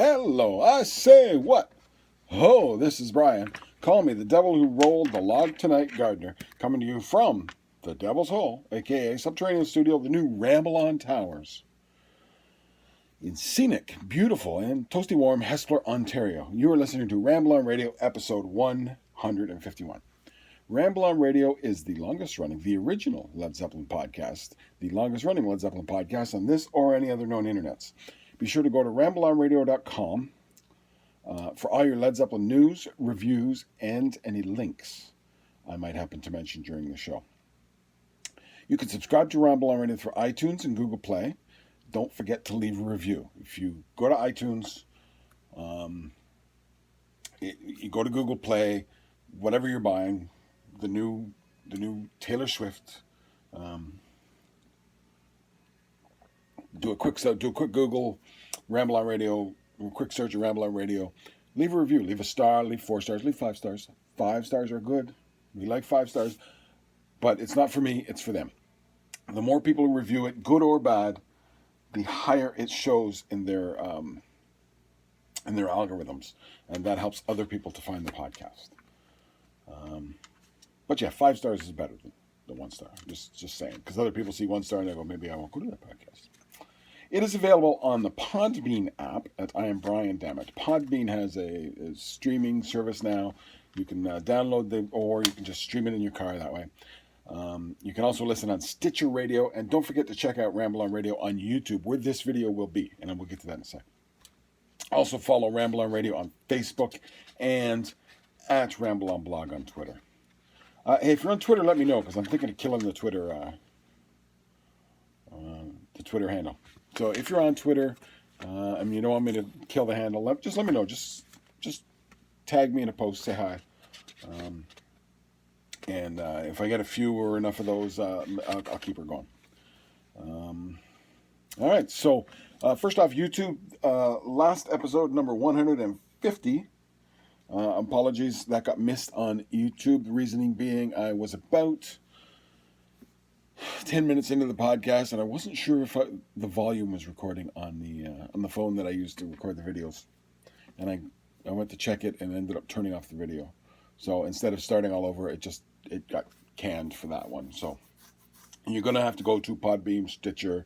Hello, I say what? Oh, this is Brian. Call me the devil who rolled the log tonight gardener, coming to you from the Devil's Hole, aka Subterranean Studio of the new Ramble on Towers. In scenic, beautiful, and toasty warm Hespeler, Ontario, you are listening to Ramble on Radio episode 151. Ramble on Radio is the longest running, the original Led Zeppelin podcast, the longest running Led Zeppelin podcast on this or any other known internets. Be sure to go to rambleonradio.com for all your Led Zeppelin news, reviews, and any links I might happen to mention during the show. You can subscribe to Ramble on Radio through iTunes and Google Play. Don't forget to leave a review. If you go to iTunes, you go to Google Play, whatever you're buying, the new Taylor Swift. Do a quick Google, Ramble on Radio, a quick search of Ramble on Radio. Leave a review. Leave a star. Leave 4 stars. Leave 5 stars. 5 stars are good. We like 5 stars, but it's not for me. It's for them. The more people who review it, good or bad, the higher it shows in their algorithms, and that helps other people to find the podcast. But yeah, 5 stars is better than the 1 star. Just saying, because other people see 1 star and they go, maybe I won't go to that podcast. It is available on the Podbean app at I Am Brian Dammit. Podbean has a streaming service now. You can download or you can just stream it in your car that way. You can also listen on Stitcher Radio, and don't forget to check out Ramble on Radio on YouTube, where this video will be, and we'll get to that in a second. Also follow Ramble on Radio on Facebook and at Ramble on Blog on Twitter. Hey, if you're on Twitter, let me know, because I'm thinking of killing the Twitter handle. So if you're on Twitter and you don't want me to kill the handle, just let me know. Just tag me in a post, say hi. And if I get a few or enough of those, I'll keep her going. All right, so first off, YouTube, last episode, number 150. Apologies, that got missed on YouTube. The reasoning being I was about 10 minutes into the podcast, and I wasn't sure if the volume was recording on the phone that I used to record the videos. And I went to check it and ended up turning off the video. So instead of starting all over, it got canned for that one. So you're going to have to go to Podbean, Stitcher,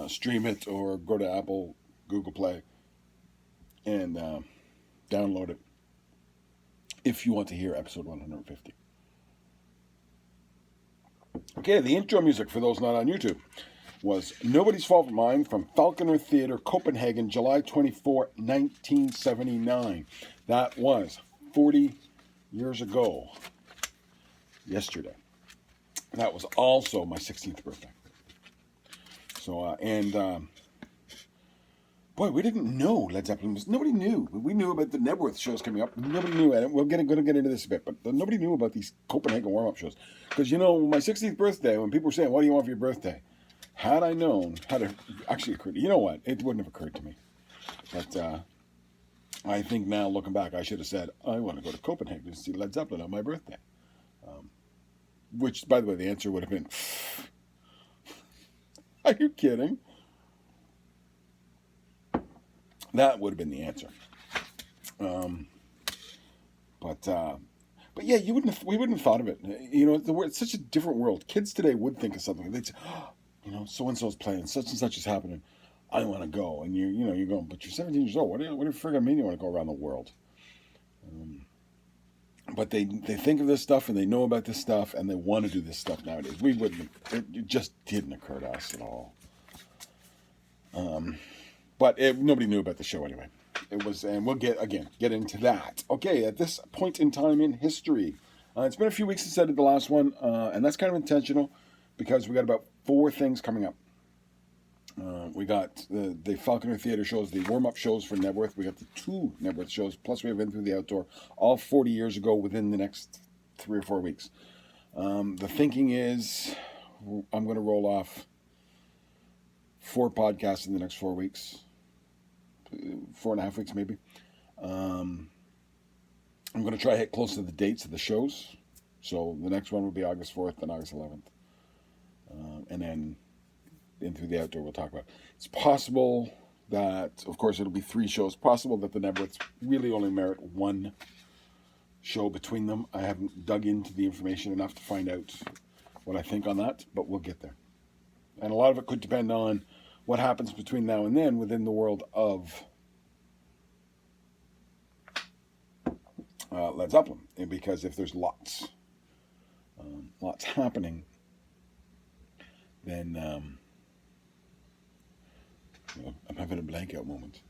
stream it, or go to Apple, Google Play, and download it if you want to hear episode 150. Okay, the intro music, for those not on YouTube, was Nobody's Fault But Mine from Falconer Theatre, Copenhagen, July 24, 1979. That was 40 years ago, yesterday. That was also my 16th birthday. So, boy, we didn't know Led Zeppelin was, nobody knew. We knew about the Knebworth shows coming up. Nobody knew, and we're going to get into this a bit, but nobody knew about these Copenhagen warm-up shows. Because, my 16th birthday, when people were saying, what do you want for your birthday? Had I known, had it actually occurred, you know what, it wouldn't have occurred to me. But I think now, looking back, I should have said, I want to go to Copenhagen to see Led Zeppelin on my birthday. Which, by the way, the answer would have been, are you kidding? That would have been the answer. But yeah, we wouldn't have thought of it. It's such a different world. Kids today would think of something. They'd say, so-and-so's playing, such and such is happening. I want to go. And you're going, but you're 17 years old. What do you friggin' mean you want to go around the world? But they think of this stuff, and they know about this stuff, and they want to do this stuff nowadays. It just didn't occur to us at all. But nobody knew about the show anyway. It was, and we'll get into that. Okay, at this point in time in history, it's been a few weeks since I did the last one, and that's kind of intentional because we got about 4 things coming up. We got the Falconer Theatre shows, the warm-up shows for Knebworth. We got the 2 Knebworth shows, plus we have In Through the Outdoor, all 40 years ago within the next 3 or 4 weeks. The thinking is I'm going to roll off 4 podcasts in the next 4 weeks. 4.5 weeks maybe. I'm going to try to hit close to the dates of the shows. So the next one will be August 4th and August 11th. And then In Through the Outdoor we'll talk about. It's possible that, of course, it'll be 3 shows. Possible that the Knebworths really only merit 1 show between them. I haven't dug into the information enough to find out what I think on that, but we'll get there. And a lot of it could depend on what happens between now and then within the world of Led Zeppelin, because if there's lots happening, then I'm having a blank-out moment.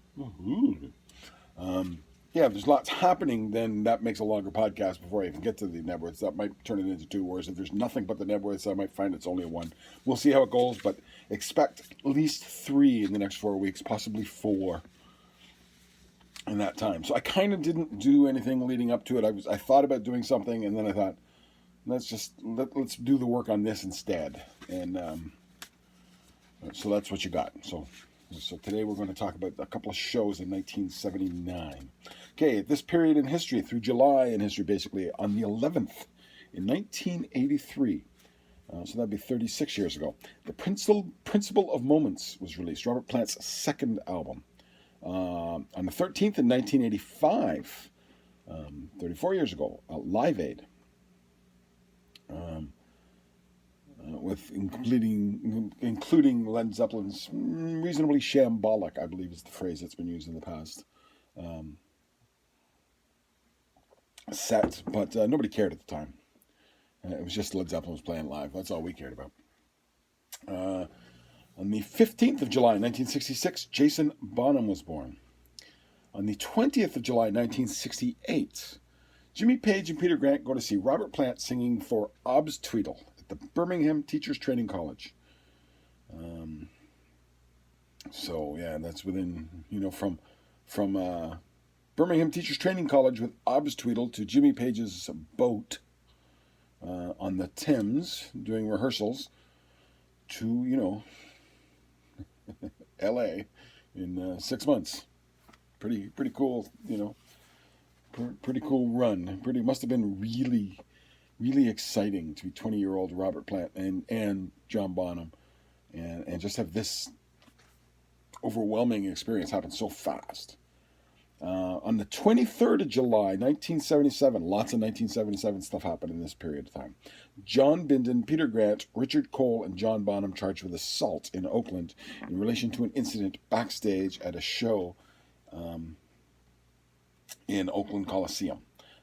Yeah, if there's lots happening, then that makes a longer podcast before I even get to the Knebworths. That might turn it into 2, whereas if there's nothing but the Knebworths, I might find it's only a 1. We'll see how it goes, but expect at least 3 in the next 4 weeks, possibly 4 in that time. So I kind of didn't do anything leading up to it. I thought about doing something, and then I thought, let's do the work on this instead. And so that's what you got. So today we're going to talk about a couple of shows in 1979. Okay, at this period in history, through July in history, basically, on the 11th in 1983, so that'd be 36 years ago, the Principle of Moments was released, Robert Plant's second album. On the 13th in 1985, 34 years ago, Live Aid, with including Led Zeppelin's reasonably shambolic, I believe is the phrase that's been used in the past, set, but nobody cared at the time. It was just Led Zeppelin was playing live. That's all we cared about. On the 15th of July, 1966, Jason Bonham was born. On the 20th of July, 1968, Jimmy Page and Peter Grant go to see Robert Plant singing for Obs Tweedle at the Birmingham Teachers Training College. So yeah, that's within, from Birmingham Teachers Training College with Obs Tweedle to Jimmy Page's boat on the Thames doing rehearsals to, L.A. in 6 months. Pretty cool, pretty cool run. Must have been really, really exciting to be 20-year-old Robert Plant and John Bonham, and just have this overwhelming experience happen so fast. On the 23rd of July, 1977, lots of 1977 stuff happened in this period of time. John Bindon, Peter Grant, Richard Cole, and John Bonham charged with assault in Oakland in relation to an incident backstage at a show in Oakland Coliseum.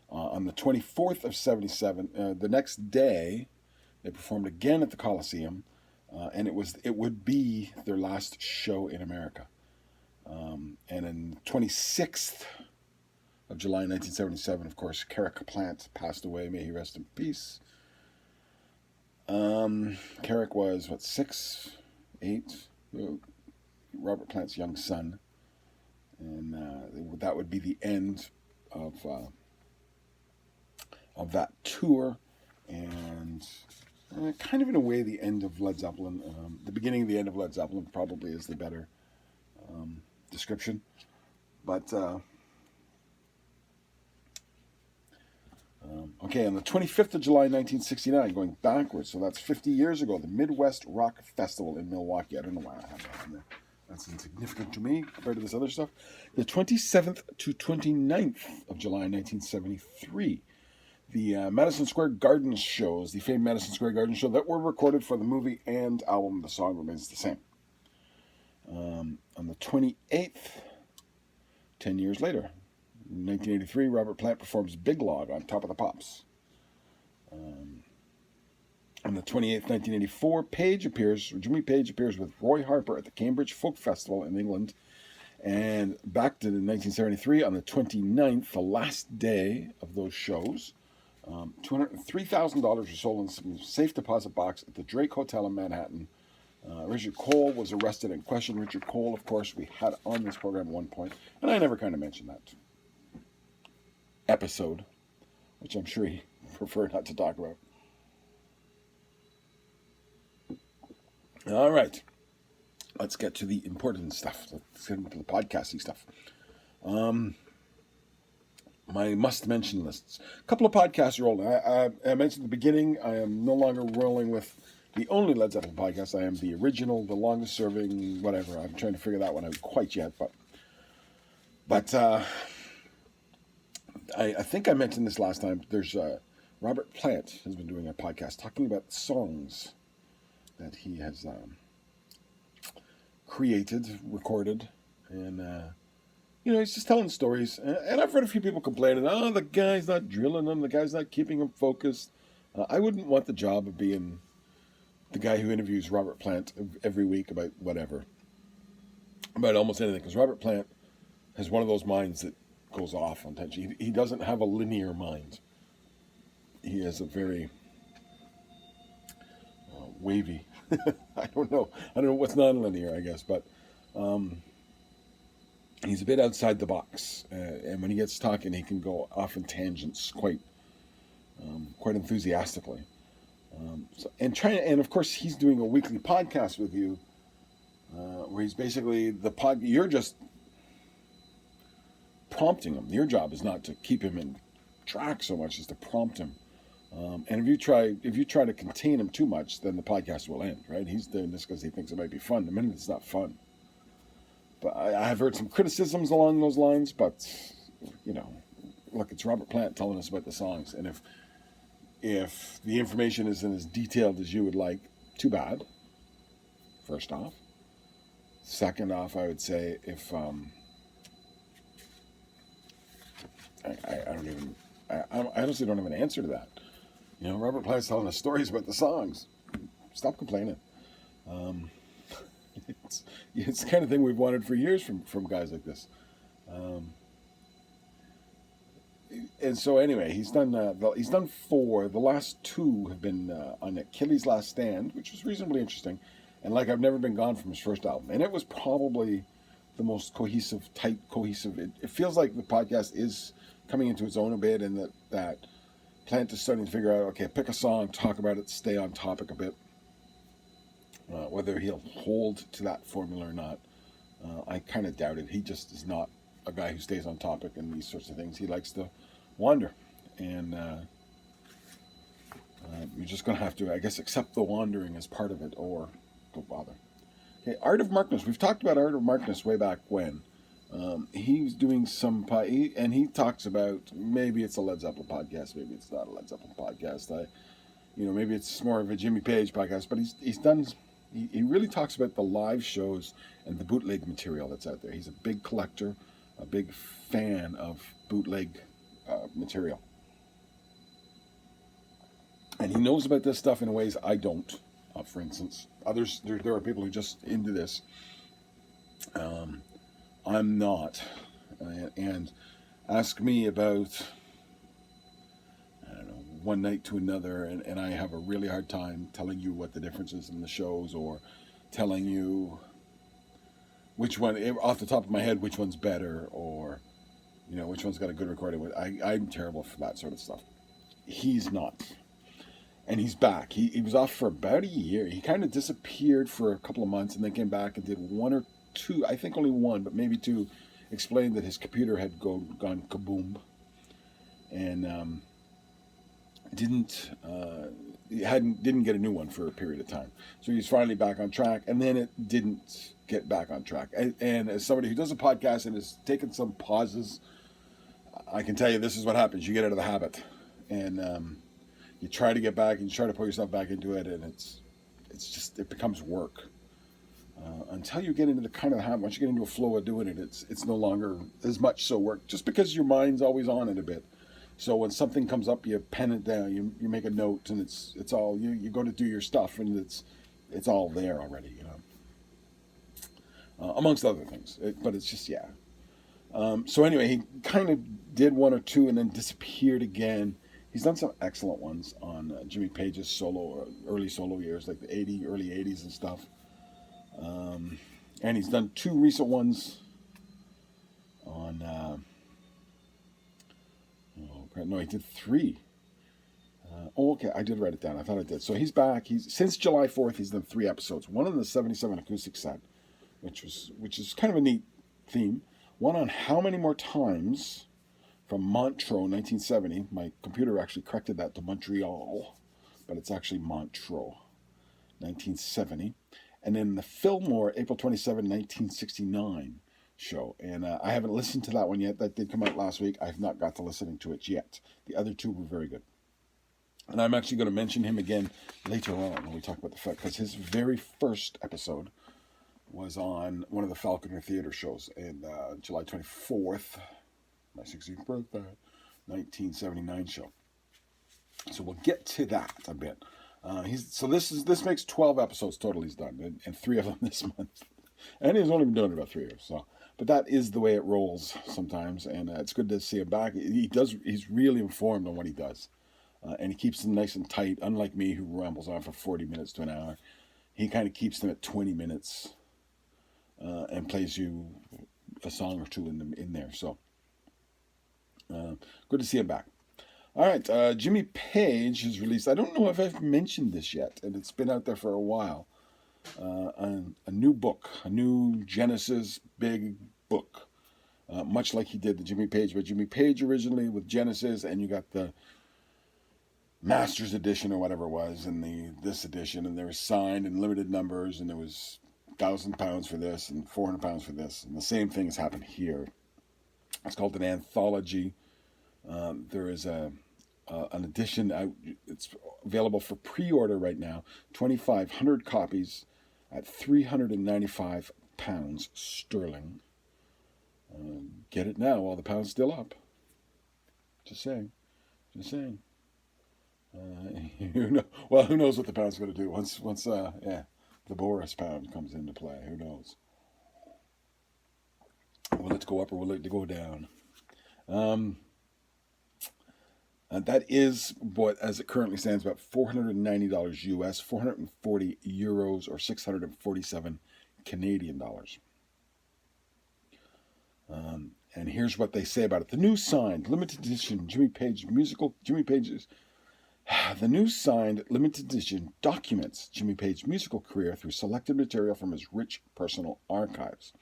On the 24th of 77, the next day, they performed again at the Coliseum, and it would be their last show in America. And on 26th of July 1977, of course, Carrick Plant passed away. May he rest in peace. Carrick was, 6, 8? Robert Plant's young son. And that would be the end of that tour. And kind of in a way, the end of Led Zeppelin. The beginning of the end of Led Zeppelin probably is the better description, but okay, on the 25th of July 1969, going backwards, so that's 50 years ago, the Midwest Rock Festival in Milwaukee. I don't know why I have that on there. That's insignificant to me compared to this other stuff. The 27th to 29th of July 1973, the Madison Square Garden shows, the famed Madison Square Garden show that were recorded for the movie and album The Song Remains the Same. On the 28th, 10 years later, in 1983, Robert Plant performs Big Log on Top of the Pops. On the 28th, 1984, Jimmy Page appears with Roy Harper at the Cambridge Folk Festival in England. And back to 1973, on the 29th, the last day of those shows, $203,000 were sold in some safe deposit box at the Drake Hotel in Manhattan. Richard Cole was arrested and questioned. Richard Cole, of course, we had on this program at one point, and I never kind of mentioned that episode, which I'm sure he preferred not to talk about. All right, let's get to the important stuff. Let's get into the podcasting stuff. My must-mention lists. A couple of podcasts are old. I mentioned at the beginning, I am no longer rolling with the only Led Zeppelin podcast. I am the original, the longest serving, whatever. I'm trying to figure that one out quite yet, but I think I mentioned this last time. There's Robert Plant has been doing a podcast talking about songs that he has created, recorded, and he's just telling stories. And I've heard a few people complaining, oh, the guy's not drilling them, the guy's not keeping them focused. I wouldn't want the job of being the guy who interviews Robert Plant every week about whatever, about almost anything, because Robert Plant has one of those minds that goes off on tension. He doesn't have a linear mind. He has a very wavy. I don't know what's non-linear, I guess, but he's a bit outside the box, and when he gets talking, he can go off in tangents quite enthusiastically. And of course, he's doing a weekly podcast with you, where he's basically you're just prompting him. Your job is not to keep him in track so much as to prompt him. And if you try to contain him too much, then the podcast will end, right? He's doing this because he thinks it might be fun. The minute it's not fun. But I have heard some criticisms along those lines, but, look, it's Robert Plant telling us about the songs. And if the information isn't as detailed as you would like, too bad, first off. Second off, I would say if... I honestly don't have an answer to that. Robert Plant's telling us stories about the songs. Stop complaining. It's the kind of thing we've wanted for years from guys like this. And so anyway, he's done 4. The last 2 have been on Achilles' Last Stand, which was reasonably interesting, and Like I've Never Been Gone from his first album. And it was probably the most cohesive. It feels like the podcast is coming into its own a bit, and that Plant is starting to figure out, okay, pick a song, talk about it, stay on topic a bit. Whether he'll hold to that formula or not, I kind of doubt it. He just is not a guy who stays on topic and these sorts of things. He likes to wander, and you're just going to have to, I guess, accept the wandering as part of it, or don't bother. Okay, Art of Markness. We've talked about Art of Markness way back when. He's doing and he talks about, maybe it's a Led Zeppelin podcast, maybe it's not a Led Zeppelin podcast. Maybe it's more of a Jimmy Page podcast, but he really talks about the live shows and the bootleg material that's out there. He's a big collector, a big fan of bootleg material. And he knows about this stuff in ways I don't. For instance, others, there are people who are just into this. I'm not. And ask me about, I don't know, one night to another, and I have a really hard time telling you what the difference is in the shows, or telling you which one, off the top of my head, which one's better, or, which one's got a good recording. I'm terrible for that sort of stuff. He's not. And he's back. He was off for about a year. He kind of disappeared for a couple of months and then came back and did 1 or 2, I think only 1, but maybe 2, explained that his computer had gone kaboom. And didn't get a new one for a period of time. So he's finally back on track, and then it didn't get back on track. And as somebody who does a podcast and has taken some pauses, I can tell you this is what happens. You get out of the habit. And you try to get back, and you try to put yourself back into it, and it becomes work. Until you get into the kind of habit, once you get into a flow of doing it, it's no longer as much so work, just because your mind's always on it a bit. So when something comes up, you pen it down, you make a note, and it's all, you go to do your stuff, and it's all there already, amongst other things. But it's just, yeah. So anyway, he kind of did 1 or 2 and then disappeared again. He's done some excellent ones on Jimmy Page's early solo years, like the early 80s and stuff. And he's done 2 recent ones on, no, he did 3. Okay, I did write it down. I thought I did. So he's back. Since July 4th, he's done 3 episodes. One on the 77 acoustic set, which is kind of a neat theme. One on How Many More Times from Montreux, 1970. My computer actually corrected that to Montreal, but it's actually Montreux. 1970. And then the Fillmore, April 27, 1969 show. And I haven't listened to that one yet. That did come out last week. I have not got to listening to it yet. The other two were very good. And I'm actually going to mention him again later on when we talk about the fact, because his very first episode was on one of the Falconer Theatre shows in July 24th, my 16th birthday, 1979 show. So we'll get to that a bit. This makes 12 episodes total he's done, and 3 of them this month. And he's only been doing it about 3 years. So, but that is the way it rolls sometimes, and it's good to see him back. He's really informed on what he does, and he keeps them nice and tight. Unlike me, who rambles on for 40 minutes to an hour, he kind of keeps them at 20 minutes, and plays you a song or two in there. So, good to see him back. All right, Jimmy Page has released, I don't know if I've mentioned this yet, and it's been out there for a while, a new book, a new Genesis big book, much like he did the Jimmy Page, but Jimmy Page originally with Genesis, and you got the Masters edition or whatever it was, and this edition, and they were signed in limited numbers, and there was £1,000 for this and £400 for this, and the same thing has happened here. It's called an anthology. There is an edition out. It's available for pre-order right now. 2,500 copies at £395 sterling. Get it now while the pound's still up. Just saying. Who knows what the pound's going to do once the Boris pound comes into play. Who knows? Will it go up or will it go down? That is what, as it currently stands, about $490 US, 440 euros, or 647 Canadian dollars. And here's what they say about it. The new signed limited edition the new signed limited edition documents Jimmy Page's musical career through selected material from his rich personal archives.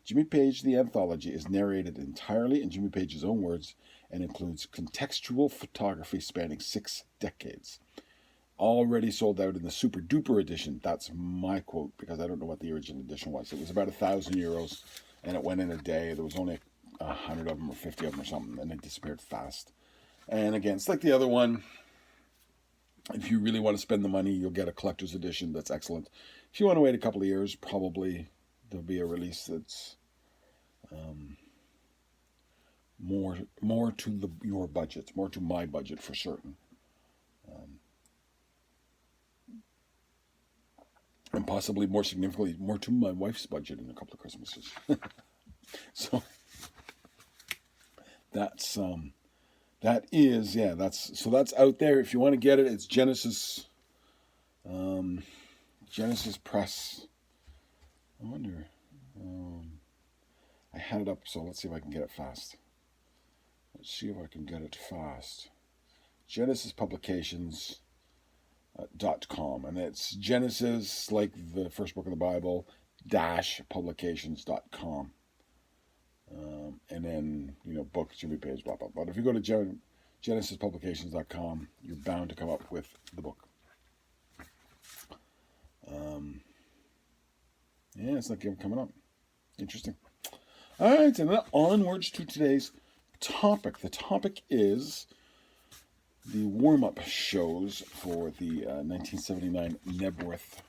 Jimmy Page, the anthology, is narrated entirely in Jimmy Page's own words and includes contextual photography spanning 6 decades. Already sold out in the super duper edition. That's my quote, because I don't know what the original edition was. It was about €1,000, and it went in a day. There was only 100 of them or 50 of them or something, and it disappeared fast. And again, it's like the other one. If you really want to spend the money, you'll get a collector's edition that's excellent. If you want to wait a couple of years, probably there'll be a release that's more to your budget, more to my budget for certain, and possibly more significantly more to my wife's budget in a couple of Christmases. So that's that's out there. If you want to get it, it's Genesis Press. I wonder. I had it up, so let's see if I can get it fast. Genesis Publications.com, and it's Genesis, like the first book of the Bible, -publications.com. And then, book Jimmy Page, blah, blah, blah. But if you go to GenesisPublications.com, you're bound to come up with the book. It's not coming up. Interesting. All right, and then onwards to today's topic. The topic is the warm-up shows for the 1979 Knebworth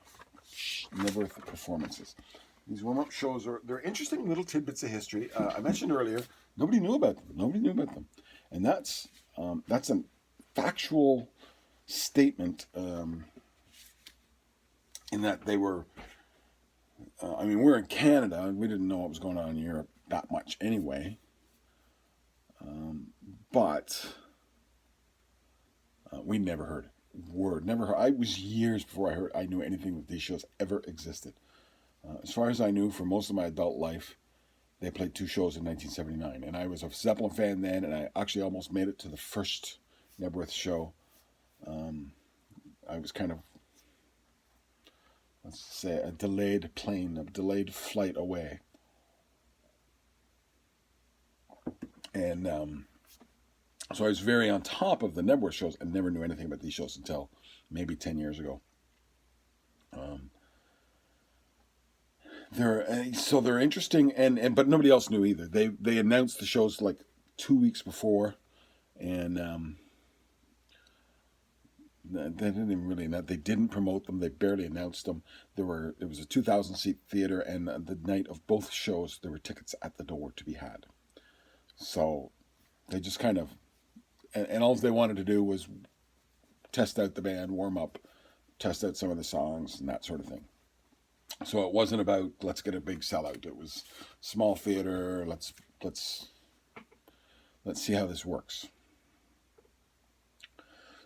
performances. These warm-up shows they're interesting little tidbits of history. I mentioned earlier, nobody knew about them. And that's a factual statement in that they were, we're in Canada, and we didn't know what was going on in Europe that much anyway. But we never heard word. Never heard. I was years before I knew anything that these shows ever existed. As far as I knew, for most of my adult life, they played 2 shows in 1979. And I was a Zeppelin fan then, and I actually almost made it to the first Knebworth show. I was kind of, let's say, a delayed flight away. And so I was very on top of the Knebworth shows and never knew anything about these shows until maybe 10 years ago. Um, they're interesting, and but nobody else knew either. They announced the shows like 2 weeks before, and they didn't even really announce. They didn't promote them. They barely announced them. It was a 2,000-seat theater, and the night of both shows, there were tickets at the door to be had. So they just kind of, and all they wanted to do was test out the band, warm up, test out some of the songs, and that sort of thing. So it wasn't about let's get a big sellout. It was small theater. Let's see how this works.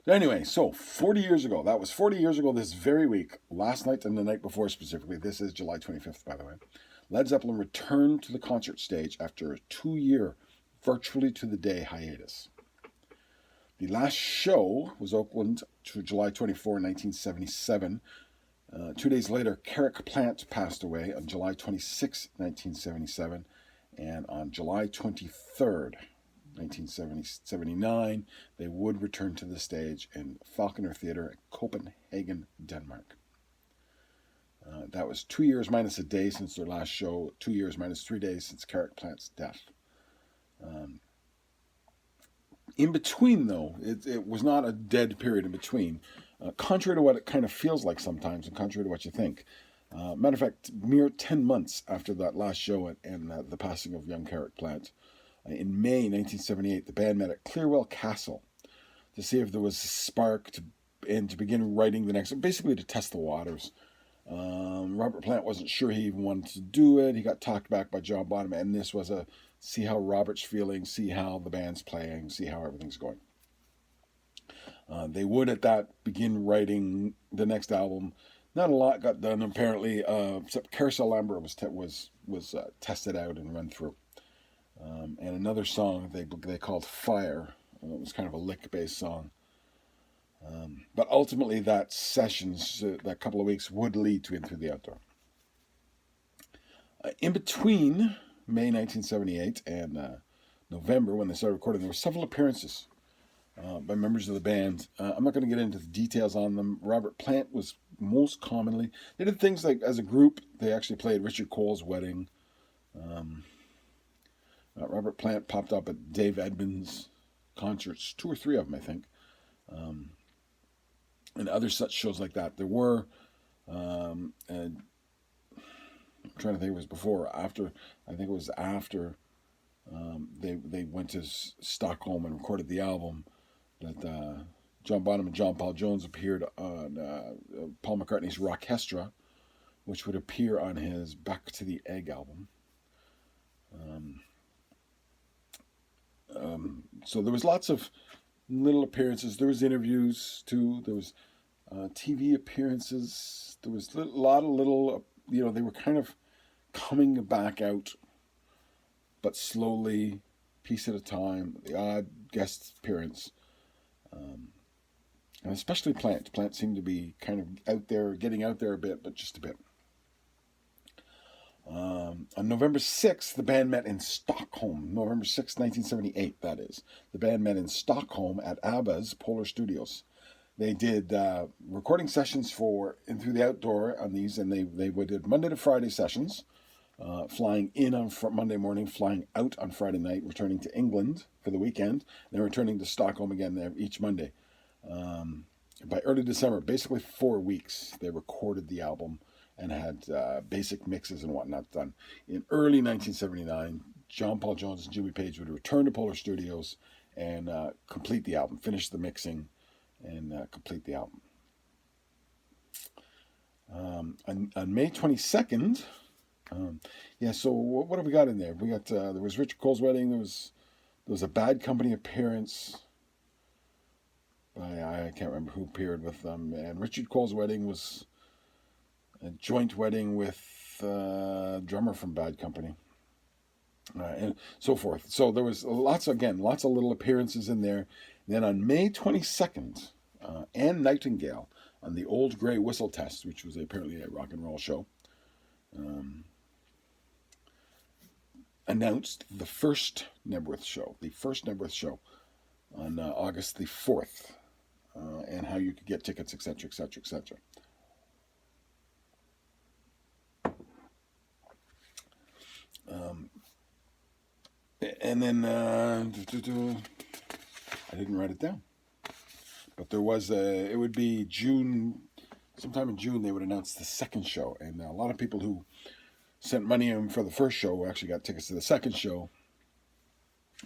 Anyway, so 40 years ago, that was 40 years ago this very week, last night and the night before specifically, this is July 25th, by the way, Led Zeppelin returned to the concert stage after a 2-year, virtually to the day hiatus. The last show was Oakland to July 24, 1977. 2 days later, Carrick Plant passed away on July 26, 1977, and on July 23rd, 1979, they would return to the stage in Falconer Theatre in Copenhagen, Denmark. That was 2 years minus a day since their last show, 2 years minus 3 days since Carrick Plant's death. In between, though, it was not a dead period in between, contrary to what it kind of feels like sometimes and contrary to what you think. Matter of fact, mere 10 months after that last show and the passing of young Carrick Plant, in May 1978, the band met at Clearwell Castle to see if there was a spark to begin writing the next, basically to test the waters. Robert Plant wasn't sure he even wanted to do it. He got talked back by John Bonham, and this was a see how Robert's feeling, see how the band's playing, see how everything's going. They would at that begin writing the next album. Not a lot got done apparently, except Carousel Amber was tested out and run through. And another song they called Fire. It was kind of a lick-based song. But ultimately, that sessions, that couple of weeks, would lead to In Through the Outdoor. In between May 1978 and November, when they started recording, there were several appearances by members of the band. I'm not going to get into the details on them. Robert Plant was most commonly. They did things like, as a group, they actually played Richard Cole's wedding. Robert Plant popped up at Dave Edmunds' concerts, 2 or 3 of them, I think, and other such shows like that. There were, and I'm trying to think, it was before or after. I think it was after they went to Stockholm and recorded the album that John Bonham and John Paul Jones appeared on Paul McCartney's Rockestra, which would appear on his Back to the Egg album. So there was lots of little appearances. There was interviews too. There was TV appearances. There was a lot of little, they were kind of coming back out, but slowly, piece at a time, the odd guest appearance. And especially Plant. Plant seemed to be kind of out there, getting out there a bit, but just a bit. On November 6th, the band met in Stockholm. November 6th, 1978, that is. The band met in Stockholm at ABBA's Polar Studios. They did recording sessions for In Through the Outdoor on these, and they did Monday to Friday sessions, flying in on Monday morning, flying out on Friday night, returning to England for the weekend, and then returning to Stockholm again each Monday. By early December, basically 4 weeks, they recorded the album and had basic mixes and whatnot done. In early 1979, John Paul Jones and Jimmy Page would return to Polar Studios and complete the album, finish the mixing, and complete the album. On May 22nd, so what have we got in there? We got there was Richard Cole's wedding. There was a Bad Company appearance. I can't remember who appeared with them. And Richard Cole's wedding was a joint wedding with a drummer from Bad Company, and so forth. So there was lots of little appearances in there. And then on May 22nd, Anne Nightingale on the Old Grey Whistle Test, which was apparently a rock and roll show, announced the first Knebworth show on August the 4th, and how you could get tickets, etc., etc., etc. And then I didn't write it down, but there was it would be June, sometime in June they would announce the second show, and a lot of people who sent money in for the first show actually got tickets to the second show.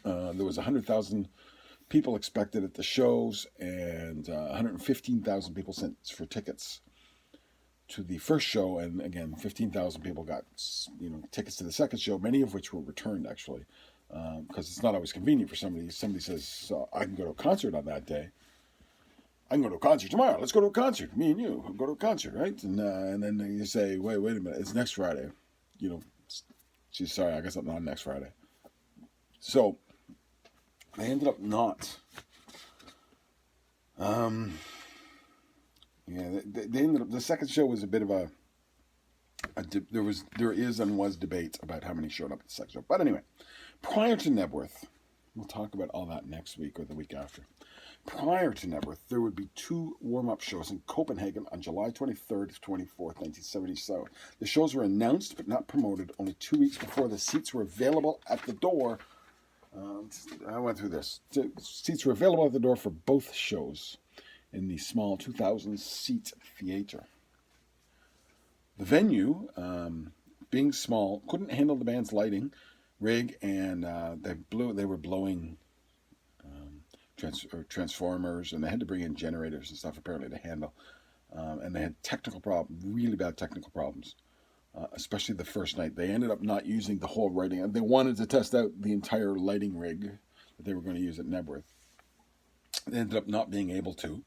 There was 100,000 people expected at the shows, and 115,000 people sent for tickets to the first show, and again 15,000 people got tickets to the second show, many of which were returned actually, because it's not always convenient for somebody. Somebody says, I can go to a concert on that day. I can go to a concert tomorrow. Let's go to a concert. Me and you go to a concert, right? And then you say, wait a minute, it's next Friday. She's sorry, I guess I'm not next Friday. So they ended up not. They ended up. The second show was a bit of there is and was debate about how many showed up at the second show. But anyway, prior to Knebworth, we'll talk about all that next week or the week after. Prior to Knebworth, there would be 2 warm-up shows in Copenhagen on July 23rd to 24th, 1977. The shows were announced but not promoted only 2 weeks before the seats were available at the door. I went through this. The seats were available at the door for both shows in the small 2,000-seat theater. The venue, being small, couldn't handle the band's lighting rig, and they were blowing transformers, and they had to bring in generators and stuff apparently to handle. And they had really bad technical problems, especially the first night. They ended up not using the whole lighting. They wanted to test out the entire lighting rig that they were going to use at Knebworth. They ended up not being able to.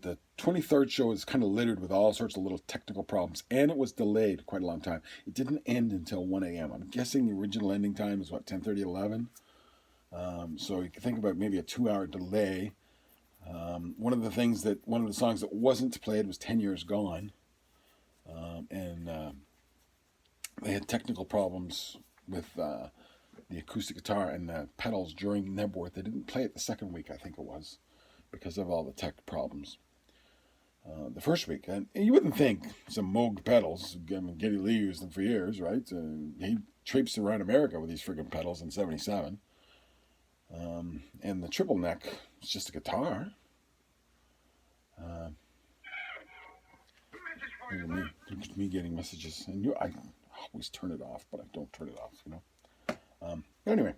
The 23rd show is kind of littered with all sorts of little technical problems, and it was delayed quite a long time. It didn't end until 1 a.m. I'm guessing the original ending time is 10:30, 11. So you can think about maybe a 2-hour delay. One of the songs that wasn't played was 10 Years Gone. They had technical problems with the acoustic guitar and the pedals during Knebworth. They didn't play it the second week, I think it was, because of all the tech problems. The first week, and you wouldn't think some Moog pedals. I mean, Geddy Lee used them for years, right? He traipsed around America with these friggin' pedals in '77. And the triple neck was just a guitar. Me getting messages, and I always turn it off, but I don't turn it off, But anyway,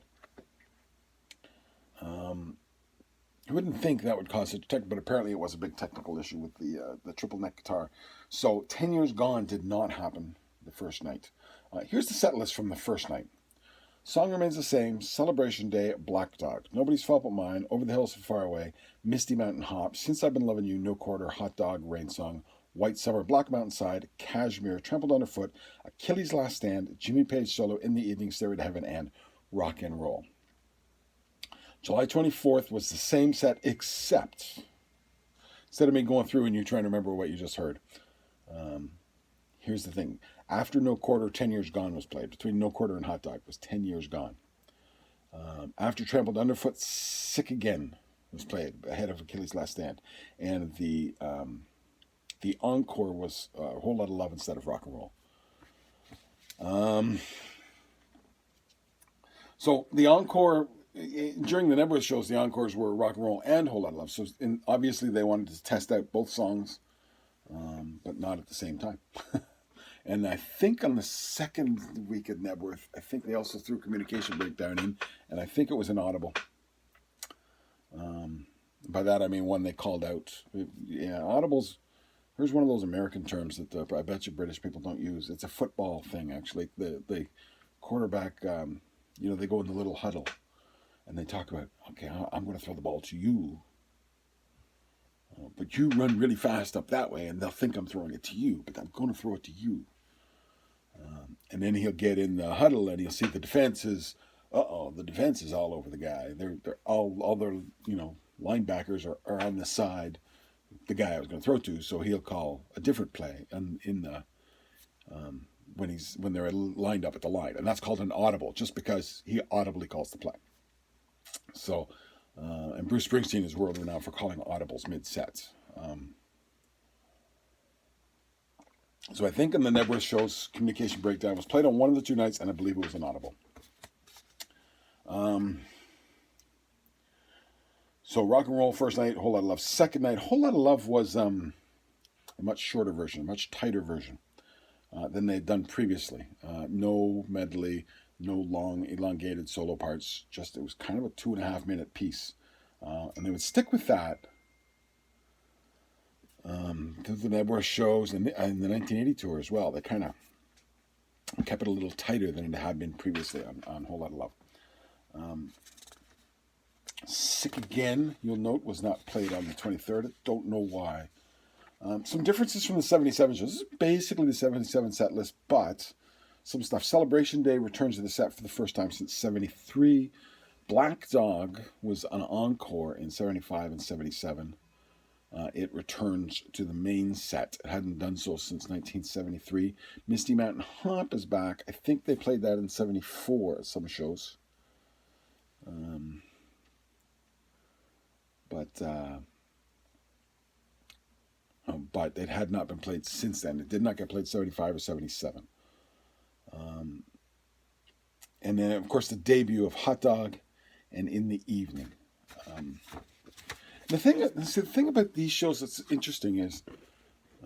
you wouldn't think that would cause such tech, but apparently it was a big technical issue with the triple neck guitar. So 10 Years Gone did not happen the first night. Here's the set list from the first night. Song remains the same. Celebration Day, Black Dog, Nobody's Fault But Mine, Over the Hills So Far Away, Misty Mountain Hop, Since I've Been Loving You, No Quarter, Hot Dog, Rain Song, White Summer, Black Mountain Side, Kashmir, Trampled Underfoot, Achilles' Last Stand, Jimmy Page Solo, In the Evening, Stairway to Heaven, and Rock and Roll. July 24th was the same set, except instead of me going through and you trying to remember what you just heard, here's the thing. After No Quarter, 10 Years Gone was played. Between No Quarter and Hot Dog was 10 Years Gone. After Trampled Underfoot, Sick Again was played ahead of Achilles' Last Stand. And the encore was A Whole Lot of Love instead of Rock and Roll. So the encore, during the Knebworth shows, the encores were Rock and Roll and Whole Lot of Love. So obviously they wanted to test out both songs, but not at the same time. And I think on the second week at Knebworth, I think they also threw Communication Breakdown in, and I think it was inaudible. By that I mean one they called out. Yeah, audibles. Here's one of those American terms that I bet you British people don't use. It's a football thing, actually. The quarterback, they go in the little huddle, and they talk about, okay, I'm going to throw the ball to you, but you run really fast up that way, and they'll think I'm throwing it to you, but I'm going to throw it to you. And then he'll get in the huddle, and he'll see the defense is, the defense is all over the guy. They're all their linebackers are on the side, the guy I was going to throw to, so he'll call a different play when they're lined up at the line, and that's called an audible, just because he audibly calls the play. So, and Bruce Springsteen is world renowned for calling audibles mid-sets. So I think in the Knebworth show's communication breakdown was played on one of the two nights, and I believe it was an audible. So rock and roll first night, Whole Lot of Love. Second night, Whole Lot of Love was a much shorter version, a much tighter version than they'd done previously. No medley, no long elongated solo parts. Just it was kind of a 2.5 minute piece, and they would stick with that through the Knebworth shows and the 1980 tour as well. They kind of kept it a little tighter than it had been previously on Whole Lot of Love. Sick Again, you'll note, was not played on the 23rd. I don't know why. Some differences from the 77 shows. This is basically the 77 set list, but some stuff. Celebration Day returns to the set for the first time since 73. Black Dog was an encore in 75 and 77. It returns to the main set. It hadn't done so since 1973. Misty Mountain Hop is back. I think they played that in 74 at some shows. But it had not been played since then. It did not get played 75 or 77. And then, of course, the debut of Hot Dog and In the Evening. The thing about these shows that's interesting is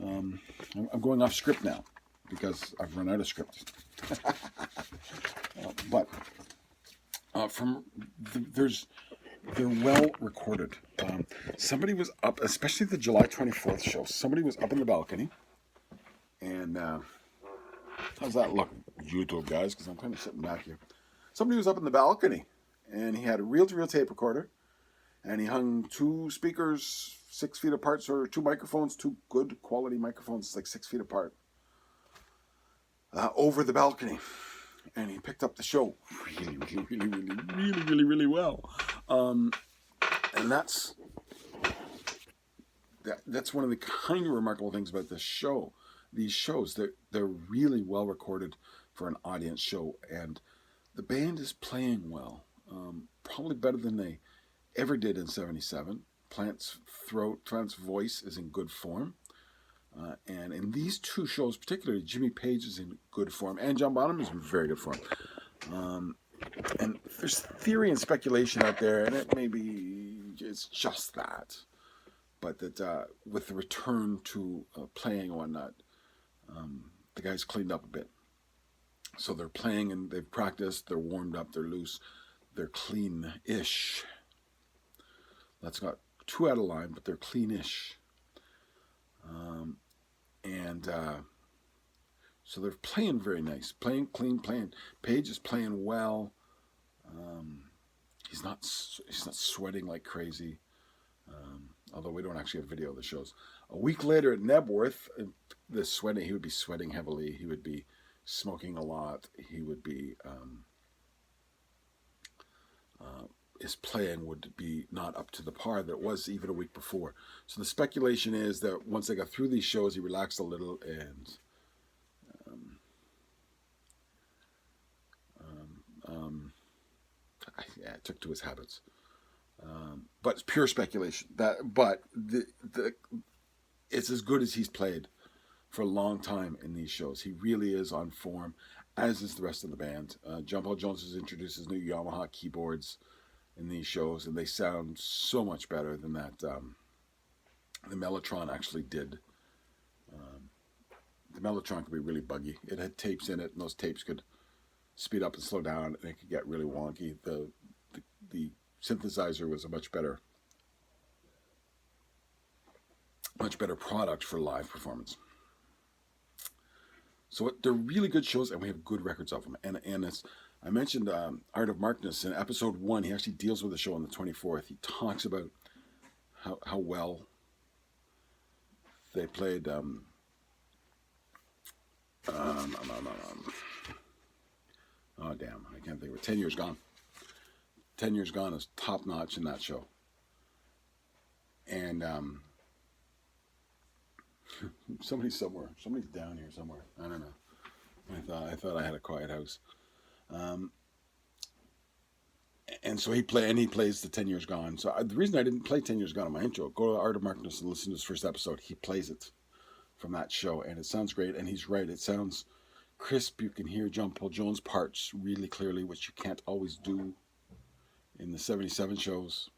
I'm going off script now because I've run out of script. They're well recorded. Somebody was up, especially the July 24th show. Somebody was up in the balcony, and how's that look, YouTube guys? Because I'm kind of sitting back here. Somebody was up in the balcony, and he had a reel-to-reel tape recorder, and he hung two speakers 6 feet apart, so two microphones, two good quality microphones, like 6 feet apart, over the balcony. And he picked up the show really well. And that's one of the kind of remarkable things about this show. These shows, they're really well recorded for an audience show, and the band is playing well, probably better than they ever did in 77. Plant's voice is in good form. And in these two shows, particularly, Jimmy Page is in good form, and John Bonham is in very good form. And there's theory and speculation out there, and it maybe it's just that, but that with the return to playing and whatnot, the guys cleaned up a bit. So they're playing and they've practiced, they're warmed up, they're loose, they're clean-ish. That's not too out of line, but they're clean-ish. So they're playing very nice, playing clean, playing. Page is playing well. He's not sweating like crazy. Although we don't actually have video of the shows. A week later at Knebworth, he would be sweating heavily. He would be smoking a lot. He would be his playing would be not up to the par that it was even a week before. So the speculation is that once they got through these shows, he relaxed a little and took to his habits. But it's pure speculation. It's as good as he's played for a long time in these shows. He really is on form, as is the rest of the band. John Paul Jones has introduced his new Yamaha keyboards in these shows, and they sound so much better than that the Mellotron actually did. The Mellotron could be really buggy. It had tapes in it, and those tapes could speed up and slow down, and it could get really wonky. The synthesizer was a much better product for live performance. So they're really good shows, and we have good records of them. And as I mentioned, Art of Markness in episode 1, he actually deals with the show on the 24th. He talks about how well they played. Oh damn, I can't think of it. 10 Years Gone. 10 Years Gone is top notch in that show. And somebody's down here somewhere. I don't know. I thought I had a quiet house. And so he plays the 10 Years Gone. So the reason I didn't play 10 Years Gone on my intro, go to Art of Markness and listen to his first episode. He plays it from that show, and it sounds great. And he's right; it sounds crisp. You can hear John Paul Jones' parts really clearly, which you can't always do in the '77 shows.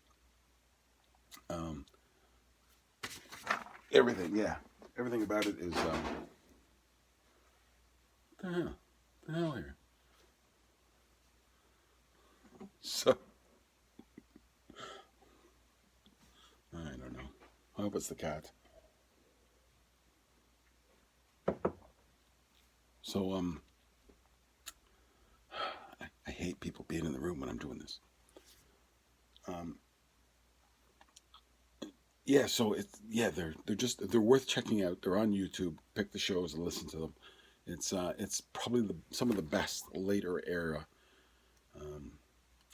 Everything about it is the hell here. So I don't know. I hope it's the cat. So I hate people being in the room when I'm doing this. They're worth checking out. They're on YouTube. Pick the shows and listen to them. It's probably some of the best later era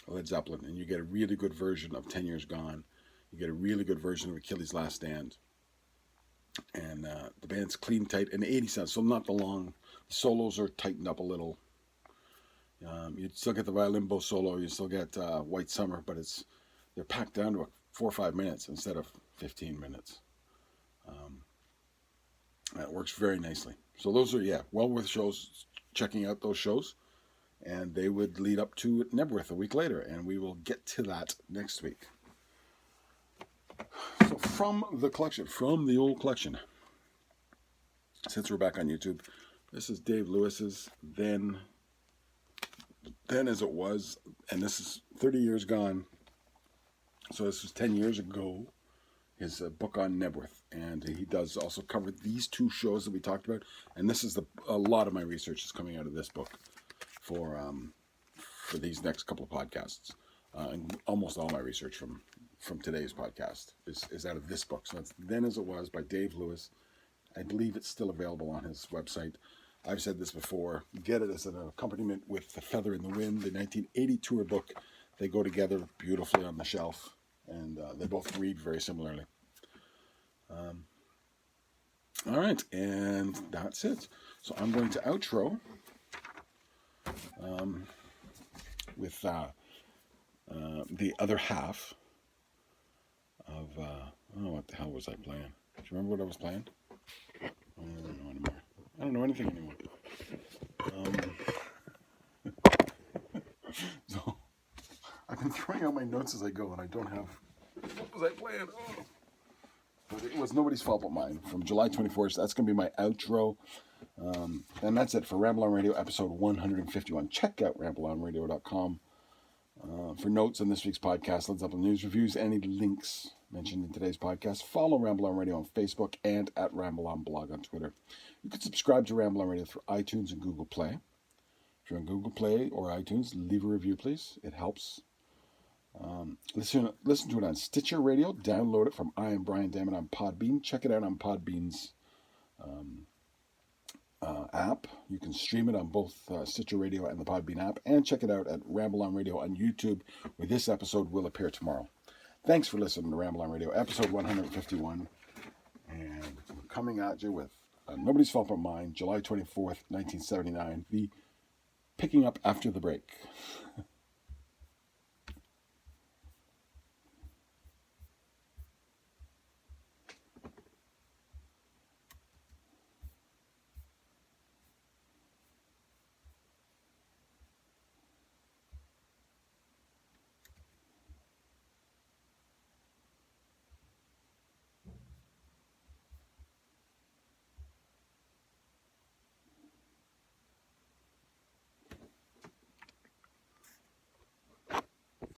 Led Zeppelin, and you get a really good version of 10 Years Gone. You get a really good version of Achilles' Last Stand. And the band's clean, tight, and 80 cents, so not the long. The solos are tightened up a little. You still get the violin bow solo, you still get White Summer, but they're packed down to 4 or 5 minutes instead of 15 minutes. That works very nicely. So those are, well worth shows, checking out those shows. And they would lead up to Knebworth a week later, and we will get to that next week. So from the old collection, since we're back on YouTube, this is Dave Lewis's Then As It Was, and this is 30 Years Gone. So this was 10 years ago, his book on Knebworth, and he does also cover these two shows that we talked about, and this is a lot of my research is coming out of this book for these next couple of podcasts, and almost all my research from today's podcast is out of this book. So that's Then As It Was by Dave Lewis. I believe it's still available on his website. I've said this before. Get it as an accompaniment with The Feather in the Wind, the 1980 tour book. They go together beautifully on the shelf, and they both read very similarly. All right, and that's it. So I'm going to outro with the other half of, what the hell was I playing? Do you remember what I was playing? I don't know anymore. I don't know anything anymore. So, I've been throwing out my notes as I go, and I don't have, what was I playing? Oh. But it was nobody's fault but mine. From July 24th, that's going to be my outro. And that's it for Ramble on Radio, episode 151. Check out rambleonradio.com for notes on this week's podcast, Led Zeppelin news reviews, any links mentioned in today's podcast. Follow Ramble on Radio on Facebook and at Ramble on Blog on Twitter. You can subscribe to Ramble on Radio through iTunes and Google Play. If you're on Google Play or iTunes, leave a review, please. It helps. Listen to it on Stitcher Radio. Download it from I Am Brian Dammit on Podbean. Check it out on Podbean's app. You can stream it on both Stitcher Radio and the Podbean app, and check it out at Ramble on Radio on YouTube, where this episode will appear tomorrow. Thanks for listening to Ramble on Radio, episode 151, and we're coming at you with Nobody's Fault But Mine, July 24th, 1979, the picking up after the break.